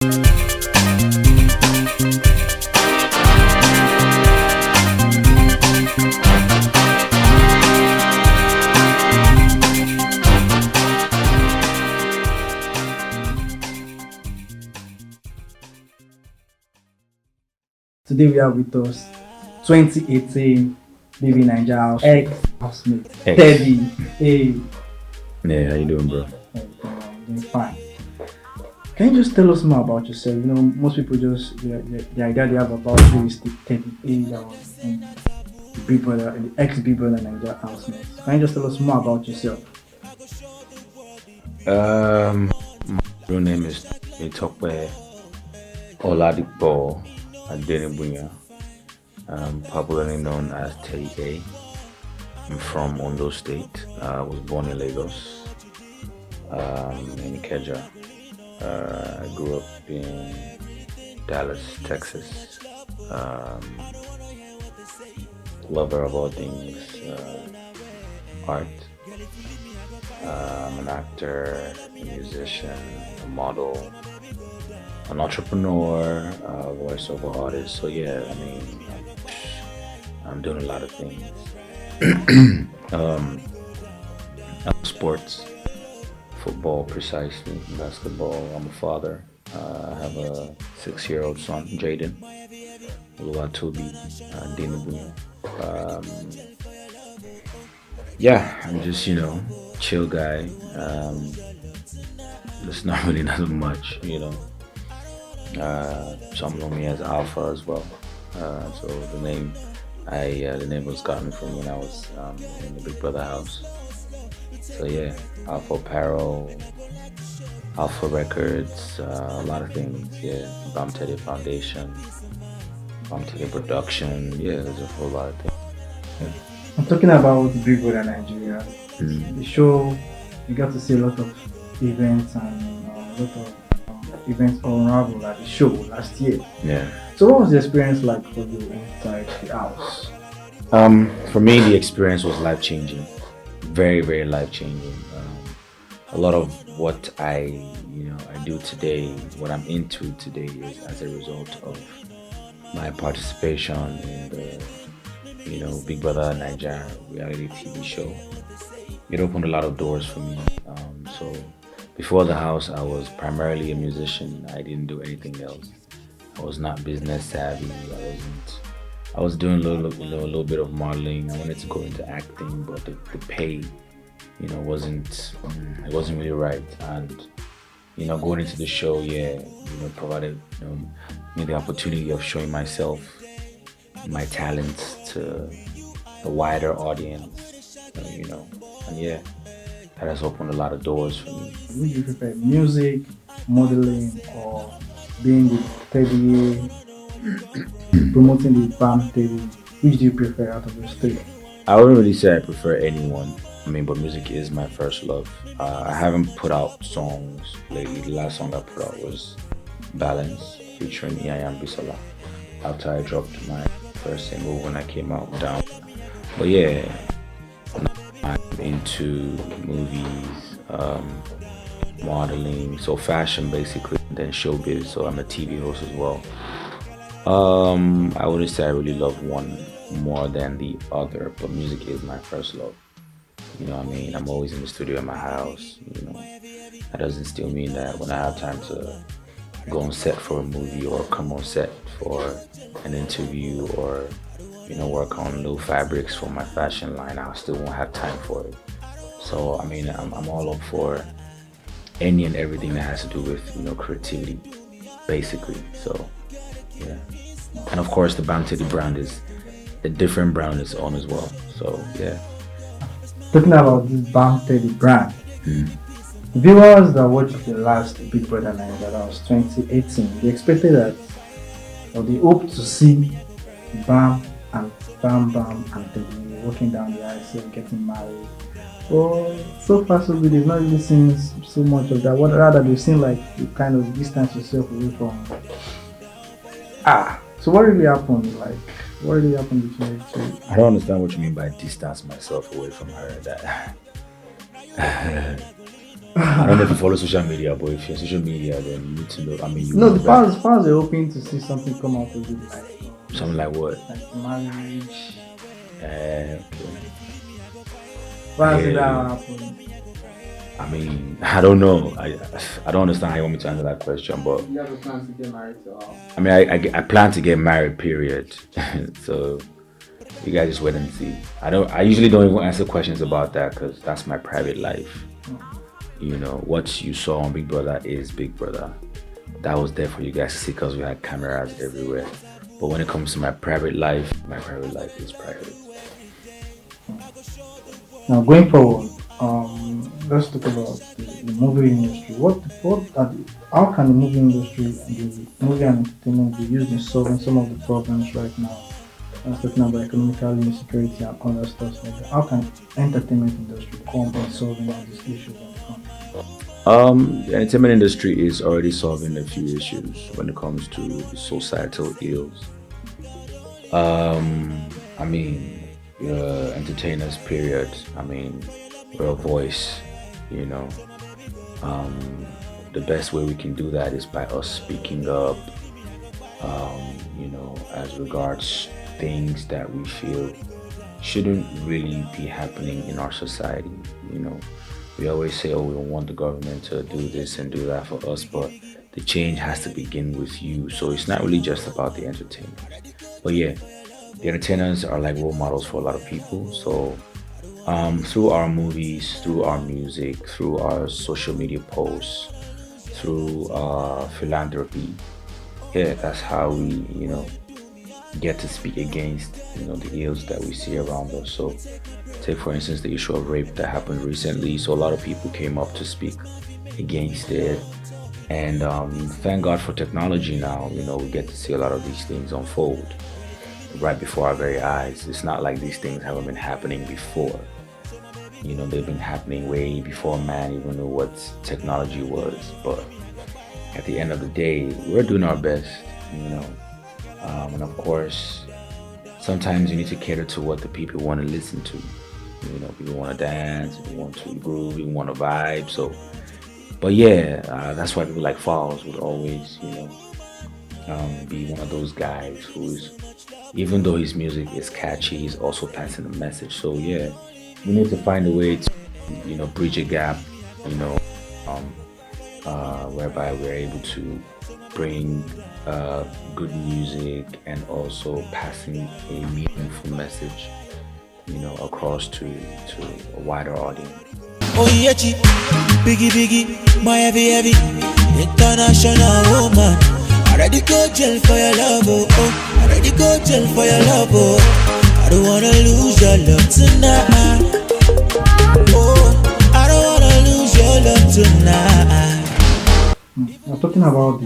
Today we are with us 2018 Baby Naija housemate X. Teddy. Hey, Yeah, how you doing, bro? I'm doing fine. Can you just tell us more about yourself? You know, most people just the idea they have about you is the Teddy that was in the Big Brother, the ex Big Brother Naija housemate. Can you just tell us more about yourself? My real name is Itokwe Oladipo Adenibunya. Popularly known as Teddy A. I'm from Ondo State. I was born in Lagos, in Ikeja. I grew up in Dallas, Texas. Lover of all things art. I'm an actor, a musician, a model, an entrepreneur, a voiceover artist. So yeah, I mean, I'm doing a lot of things. um, Sports, football precisely, basketball. I'm a father. I have a 6-year-old son, Jaden, Oluwatobi, Dinabunya. Yeah, I'm just chill guy. There's not really nothing much. Some know me as Alpha as well. So the name was gotten from when I was in the Big Brother house. So yeah, Alpha Apparel, Alpha Records, a lot of things. Yeah, Bam Teddy Foundation, Bam Teddy Production. Yeah, there's a whole lot of things. Yeah. I'm talking about Big Brother Nigeria. Mm. The show, you got to see a lot of events and a lot of events unravel at the show last year. Yeah. So what was the experience like for you inside the house? For me, the experience was life changing, very, very life changing. A lot of what I do today, what I'm into today, is as a result of my participation in the Big Brother Naija reality TV show. It opened a lot of doors for me. So before the house, I was primarily a musician. I didn't do anything else. I was not business savvy. I was doing a little bit of modeling. I wanted to go into acting, but the pay, wasn't really right. And going into the show, provided me the opportunity of showing myself, my talents to a wider audience. And yeah, that has opened a lot of doors for me. Would you prefer music, modeling, or being the Teddy, promoting the Bam Teddy? Which do you prefer out of those three? I wouldn't really say I prefer anyone. But music is my first love. I haven't put out songs lately. The last song I put out was Balance featuring Ian Bisola after I dropped my first single when I came out down. But yeah, I'm into movies, modeling, so fashion basically, and then showbiz. So I'm a TV host as well. I wouldn't say I really love one more than the other, but music is my first love. I'm always in the studio in my house. That doesn't still mean that when I have time to go on set for a movie or come on set for an interview or work on new fabrics for my fashion line, I still won't have time for it. So I'm all up for any and everything that has to do with creativity, basically. So yeah, and of course the Bam Teddy brand is a different brand its own as well. So yeah. Talking about this Bam Teddy brand, viewers that watched the last Big Brother Naija, that was 2018, they expected that, or they hoped to see Bam and Bam and Teddy walking down the aisle, getting married. But so far so good, they've not really seen so much of that. What rather they've seen like you kind of distance yourself away from. So what really happened? Like, what really happened between the two? I don't understand what you mean by distance myself away from her. That I don't know if you follow social media, but if you're social media, then you need to know. I mean, you No, know the better. fans are hoping to see something come out of it, Something like what? like marriage. Okay. Why I has hear it you. happened? I mean, I don't know. I don't understand how you want me to answer that question, but You have a plan to get married to I mean, I plan to get married. Period. So you guys just wait and see. I usually don't even answer questions about that because that's my private life. You know, what you saw on Big Brother is Big Brother. That was there for you guys to see because we had cameras everywhere. But when it comes to my private life is private. Now, going forward, let's talk about the movie industry. How can the movie industry and the movie and entertainment be used in solving some of the problems right now? I was talking about economical insecurity and other stuff like that. How can entertainment industry come in solving all these issues in the country? The entertainment industry is already solving a few issues when it comes to societal ills. I mean, entertainers, period. I mean, we're a voice, you know. Um, the best way we can do that is by us speaking up, as regards things that we feel shouldn't really be happening in our society. You know, we always say, oh, we don't want the government to do this and do that for us, but the change has to begin with you. So it's not really just about the entertainers. But yeah, the entertainers are like role models for a lot of people. So through our movies, through our music, through our social media posts, through philanthropy, yeah, that's how we, get to speak against, the ills that we see around us. So take for instance the issue of rape that happened recently. So a lot of people came up to speak against it. And thank God for technology now, we get to see a lot of these things unfold right before our very eyes. It's not like these things haven't been happening before. They've been happening way before man even knew what technology was. But at the end of the day, we're doing our best, you know. And of course, sometimes you need to cater to what the people want to listen to. People want to dance, people want to groove, people want to vibe. So, but yeah, that's why people like Falls would always, be one of those guys who's, even though his music is catchy, he's also passing a message. So yeah, we need to find a way to, bridge a gap, you know, um, whereby we're able to bring good music and also passing a meaningful message, across to a wider audience. Oh yeah, biggie biggie, my heavy heavy, international woman. I ready go jail for your love, oh. I ready go jail for your love, oh. I don't wanna lose your love tonight. Oh, I don't wanna lose your love tonight. Now, talking about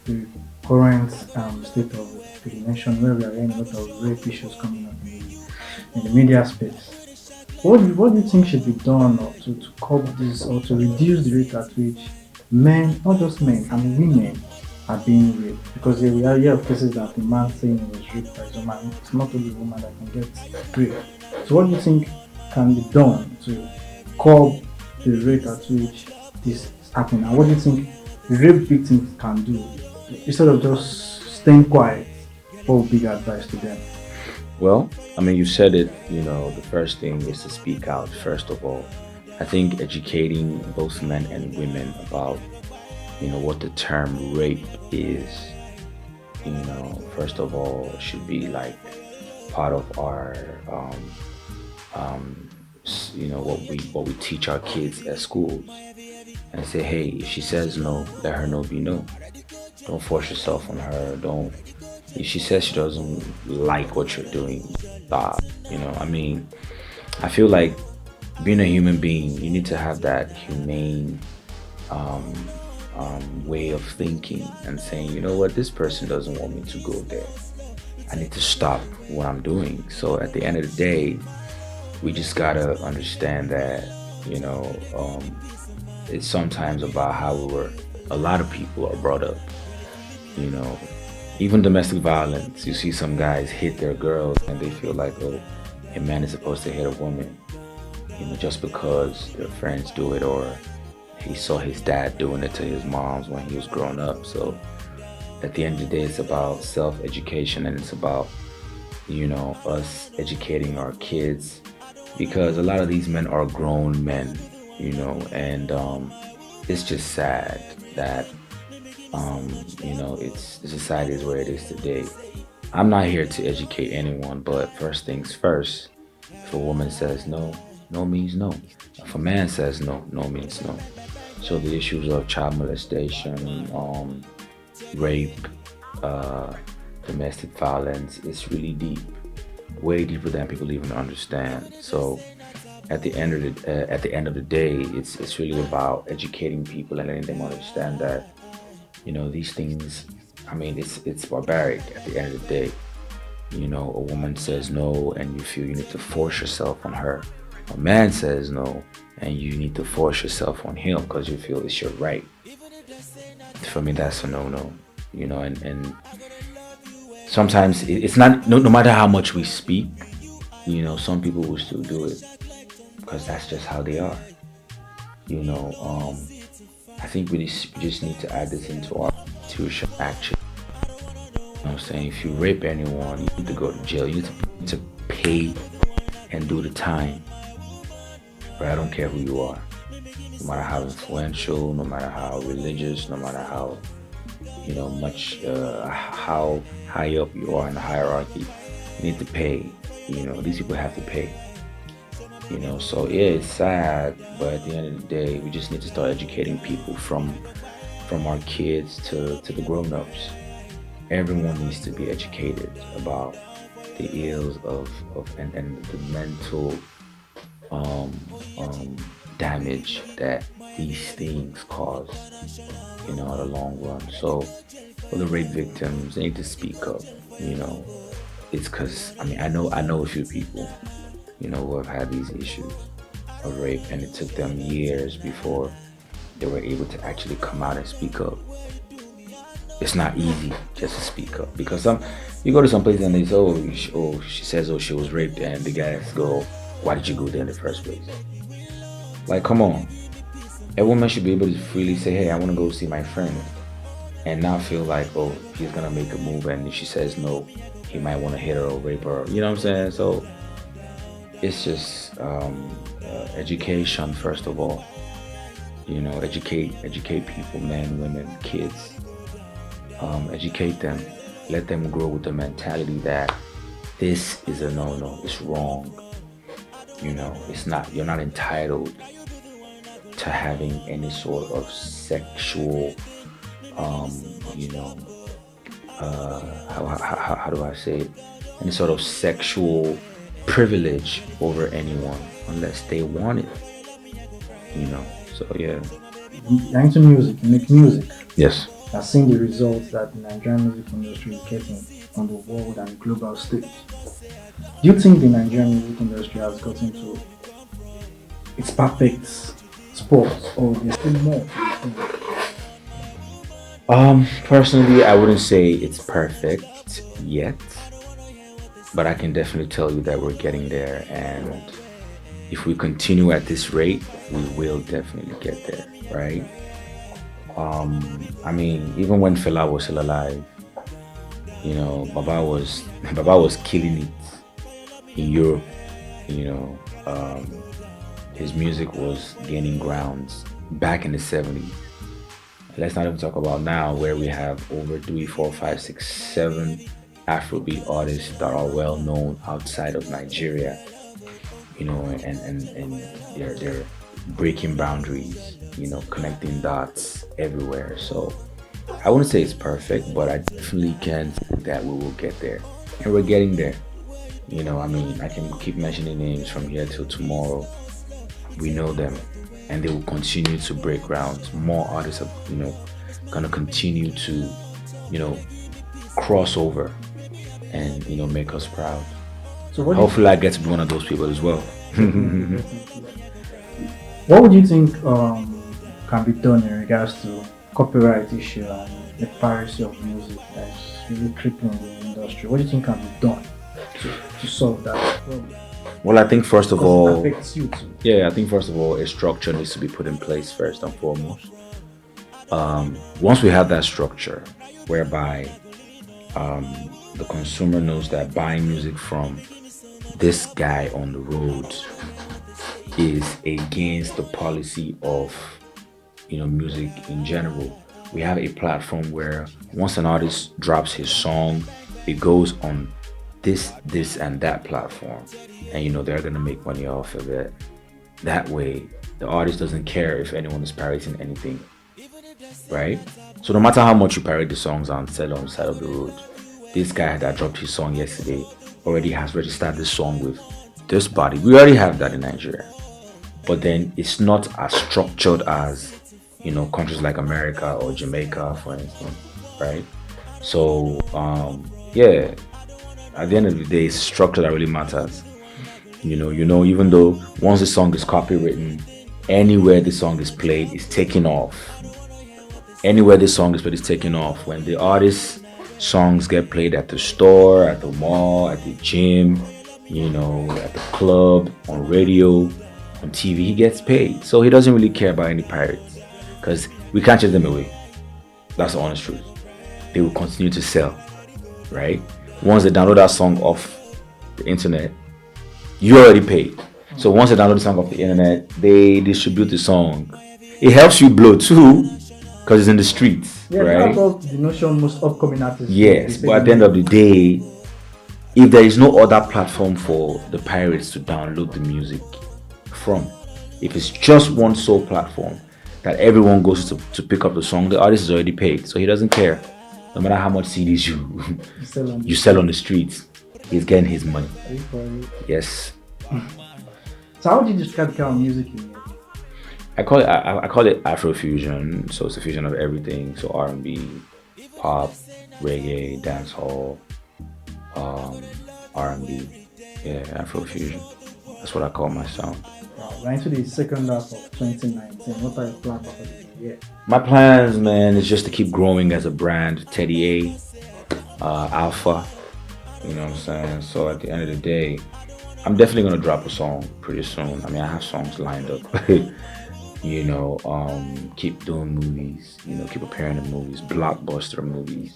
the current state of the nation where we are in a lot of rape issues coming up in the media space. What do you think should be done or to curb this or to reduce the rate at which men, not just men, I mean women, are being raped? Because we are here of cases that the man saying he was raped by his woman. It's not only the woman that can get raped. So what do you think can be done to curb the rate at which this is happening? And what do you think the rape victims can do instead of just staying quiet? What would be the advice to them? Well, I mean, you said it, the first thing is to speak out, first of all. I think educating both men and women about, what the term rape is, first of all, should be like part of our, what we teach our kids at schools. And say, hey, if she says no, let her know be no. Don't force yourself on her. Don't. If she says she doesn't like what you're doing, stop. I mean, I feel like being a human being, you need to have that humane way of thinking and saying, you know what, this person doesn't want me to go there. I need to stop what I'm doing. So at the end of the day, we just gotta understand that, it's sometimes about how a lot of people are brought up, you know, even domestic violence. You see some guys hit their girls and they feel like, oh, a man is supposed to hit a woman. just because their friends do it, or he saw his dad doing it to his moms when he was growing up. So at the end of the day, it's about self-education, and it's about, us educating our kids, because a lot of these men are grown men, and it's just sad that, it's the society is where it is today. I'm not here to educate anyone, but first things first, if a woman says no, no means no. If a man says no, no means no. So the issues of child molestation, rape, domestic violence, it's really deep, way deeper than people even understand. So at the end of the day, it's really about educating people and letting them understand that, these things. I mean, it's barbaric at the end of the day. A woman says no, and you feel you need to force yourself on her. A man says no, and you need to force yourself on him because you feel it's your right. For me, that's a no-no. And sometimes it's not. No matter how much we speak, some people will still do it because that's just how they are. I think we just need to add this into our institution, actually. I'm saying? If you rape anyone, you need to go to jail. You need to pay and do the time. But I don't care who you are. No matter how influential, no matter how religious, no matter how, much, how high up you are in the hierarchy, you need to pay. These people have to pay. So yeah, it's sad, but at the end of the day, we just need to start educating people from our kids to the grown-ups. Everyone needs to be educated about the ills of and the mental damage that these things cause, at the long run. So for the rape victims, they need to speak up. It's because I know a few people, who have had these issues of rape, and it took them years before they were able to actually come out and speak up. It's not easy just to speak up, because you go to some place and they say, she says, she was raped, and the guys go, why did you go there in the first place? Like, come on. A woman should be able to freely say, hey, I want to go see my friend, and not feel like, he's gonna make a move, and if she says no, he might want to hit her or rape her. You know what I'm saying? So it's just education first of all. Educate people, men, women, kids. Educate them, let them grow with the mentality that this is a no-no, it's wrong. It's not. You're not entitled to having any sort of sexual, how do I say it? Any sort of sexual privilege over anyone unless they want it. So yeah. You're into music, you make music. Yes. I've seen the results that the Nigerian music industry is getting on the world and global stage. Do you think the Nigerian music industry has gotten to its perfect spot, or there's still more? Personally, I wouldn't say it's perfect yet, but I can definitely tell you that we're getting there, and if we continue at this rate, we will definitely get there, right? Even when Fela was still alive, Baba was killing it in Europe. His music was gaining grounds back in the 70s. Let's not even talk about now, where we have over 3, 4, 5, 6, 7 Afrobeat artists that are well known outside of Nigeria. And they're breaking boundaries, connecting dots everywhere. So I wouldn't say it's perfect, but I definitely can say that we will get there, and we're getting there. I can keep mentioning names from here till tomorrow. We know them, and they will continue to break grounds. More artists are, gonna continue to, cross over and make us proud. So hopefully I get to be one of those people as well. What would you think can be done in regards to copyright issue and the piracy of music that's really crippling the industry? What do you think can be done to solve that problem? Well, I think first of Because all, it affects you too. yeah, I think first of all, a structure needs to be put in place first and foremost. Once we have that structure, whereby the consumer knows that buying music from this guy on the road is against the policy of music in general. We have a platform where once an artist drops his song, it goes on this and that platform, and they're gonna make money off of it. That way, the artist doesn't care if anyone is pirating anything, right? So no matter how much you pirate the songs and sell on the side of the road, this guy that dropped his song yesterday already has registered this song with this body. We already have that in Nigeria, but then it's not as structured as countries like America or Jamaica, for instance, right? So yeah, at the end of the day, it's structure that really matters. Even though once the song is copywritten, anywhere the song is played is taken off. Anywhere the song is played is taken off. When the artist's songs get played at the store, at the mall, at the gym, at the club, on radio, on TV, he gets paid. So he doesn't really care about any pirates, because we can't chase them away. That's the honest truth. They will continue to sell, right? Once they download that song off the internet, you already paid. So once they download the song off the internet, they distribute the song. It helps you blow too, because it's in the streets, Yeah, right? that's what the notion most upcoming artists. Yes, but at the end of the day, if there is no other platform for the pirates to download the music from, if it's just one sole platform that everyone goes to pick up the song, the artist is already paid, so he doesn't care. No matter how much CDs you sell on the streets, he's getting his money. Are you for it? Yes. So how would you describe the kind of music you make? I call it Afrofusion, so it's a fusion of everything. So R&B, pop, reggae, dancehall, R&B, yeah, Afrofusion. That's what I call my sound. Wow, we're into the second half of 2019. What are your plans for the year? My plans, man, is just to keep growing as a brand. Teddy A, Alpha, you know what I'm saying? So at the end of the day, I'm definitely gonna drop a song pretty soon. I mean, I have songs lined up. Keep doing movies, keep appearing in movies, blockbuster movies.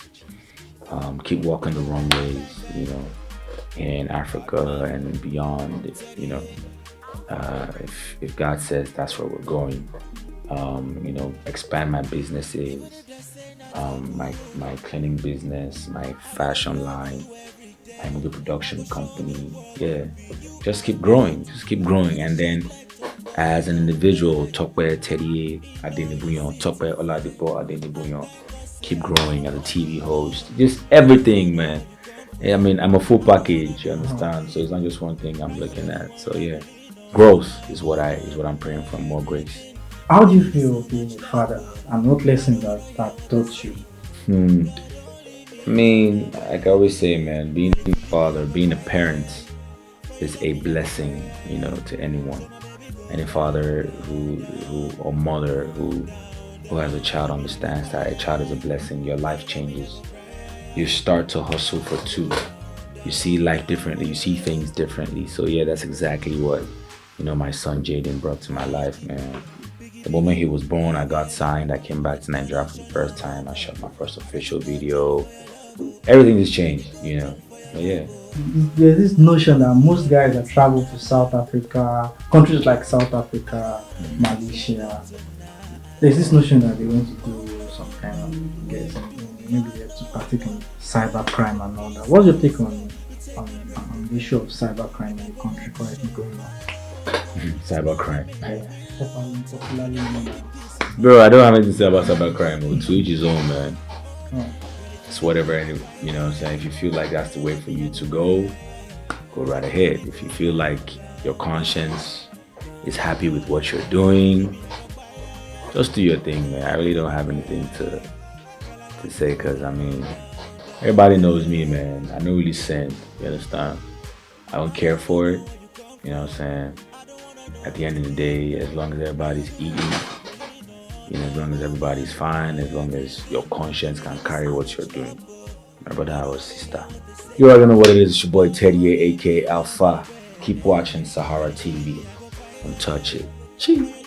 Keep walking the runways, in Africa and beyond. If God says that's where we're going, expand my businesses, my cleaning business, my fashion line, my movie production company. Yeah, just keep growing, and then as an individual, Tokwe Teddy Adenibuyon, Tokwe Oladipo Adenibuyon, keep growing as a TV host, just everything, man. I mean, I'm a full package, you understand? So it's not just one thing I'm looking at. So yeah, growth is what I'm praying for, more grace. How do you feel being a father, and what lessons that taught you? I mean, like I always say, man, being a father, being a parent is a blessing, to anyone. Any father who or mother who has a child understands that a child is a blessing. Your life changes. You start to hustle for two. You see life differently. You see things differently. So yeah, that's exactly what my son Jaden brought to my life, man. The moment he was born, I got signed. I came back to Nigeria for the first time. I shot my first official video. Everything has changed, But yeah. There's this notion that most guys that travel to South Africa, countries like South Africa, Malaysia, there's this notion that they want to do some kind of maybe they have to partake in cybercrime and all that. What's your take on the issue of cybercrime in the country currently going on? Cybercrime. Popularly known as. Bro, I don't have anything to say about cybercrime. To each his own, man. Oh. It's whatever, I'm saying. If you feel like that's the way for you to go right ahead. If you feel like your conscience is happy with what you're doing, just do your thing, man. I really don't have anything to say, because I mean, everybody knows me, man. I don't really sin, you understand? I don't care for it, you know what I'm saying? At the end of the day, as long as everybody's eating, as long as everybody's fine, as long as your conscience can carry what you're doing. My brother or sister. You already know what it is. It's your boy Teddy A, aka Alpha. Keep watching Sahara TV. Don't touch it. Cheap.